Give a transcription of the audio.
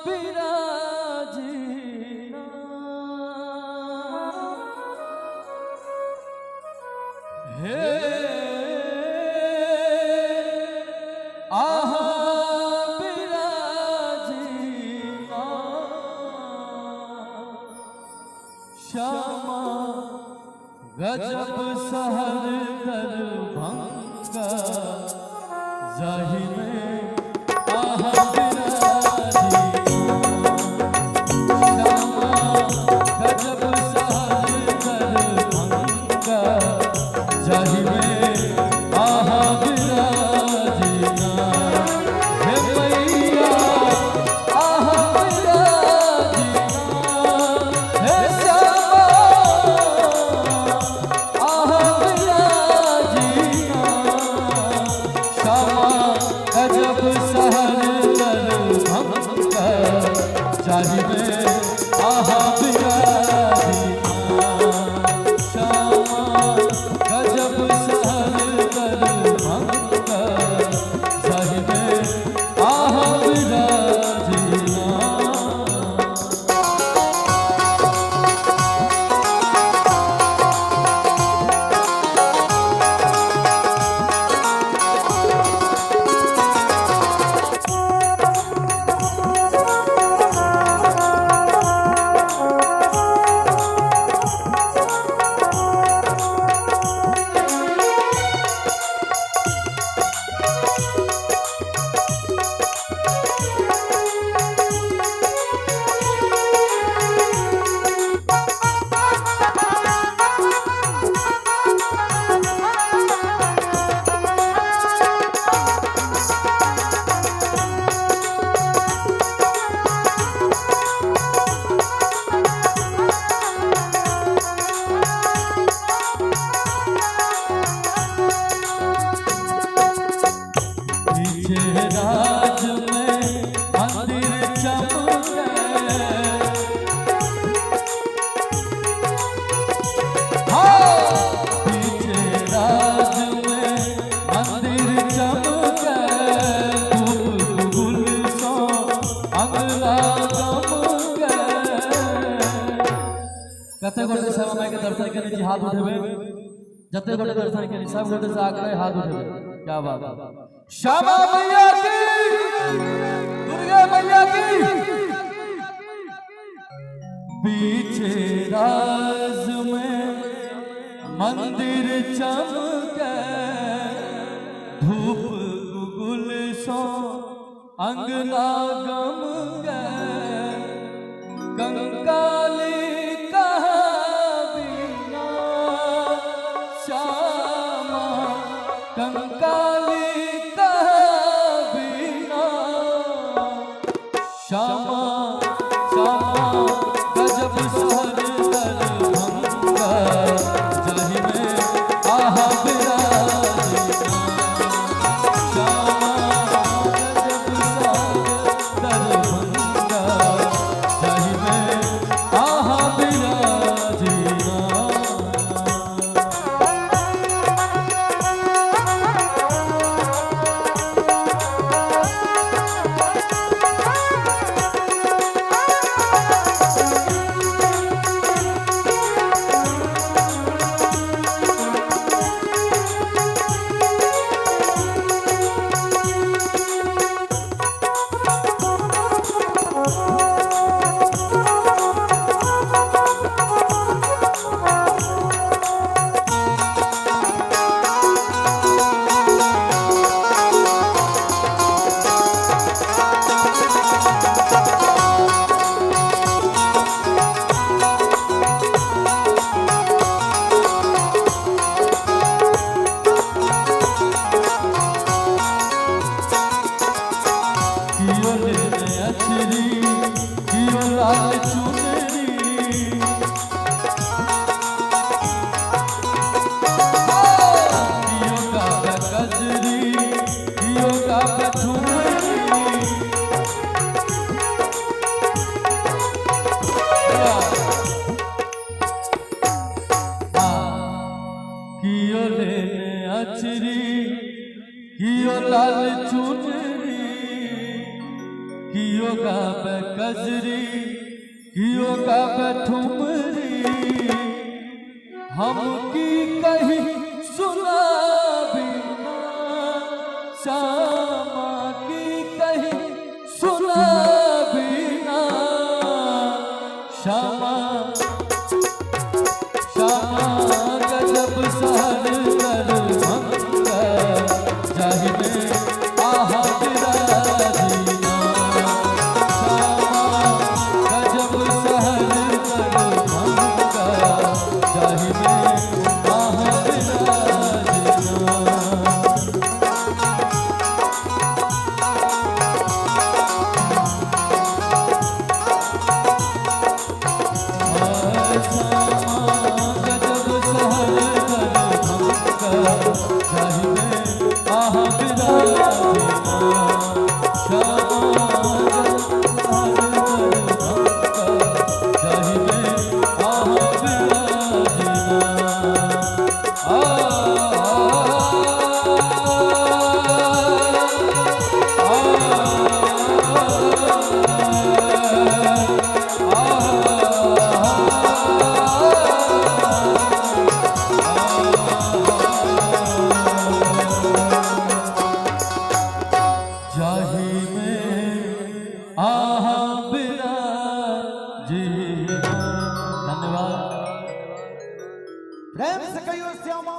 बिराजीना हे आहा बिराजीना श्यामा गजब सहर दरभंगा जाहि में आहा कते गोटे श्यामा माई के दर्शन के जी हाथ उठेबे जते गोटे दर्शन के सब गोटे से आग्रह हाथ उठेबे। क्या बात श्यामा मैया की दुर्गा मैया की पीछे राज में मंदिर चमके धूप गुल सो अंगना गम गए कंकाली कंकाली बिना श्यामा श्यामा गजब सहर दरभंगा जाहि में आहा बिराजीना श्यामा गजब सहर दरभंगा जाहि में आहा बिराजीना। कजरी कियो गावे ठुमरी हम की कही सुना बिना श्यामा की कही सुना बिना श्यामा श्यामा गजब सहर कर भंगा जाहि में आहा विराजीना श्यामा गजब सहर कर भंगा जाहि में आहा विराजीना प्रेम से कहियो श्यामा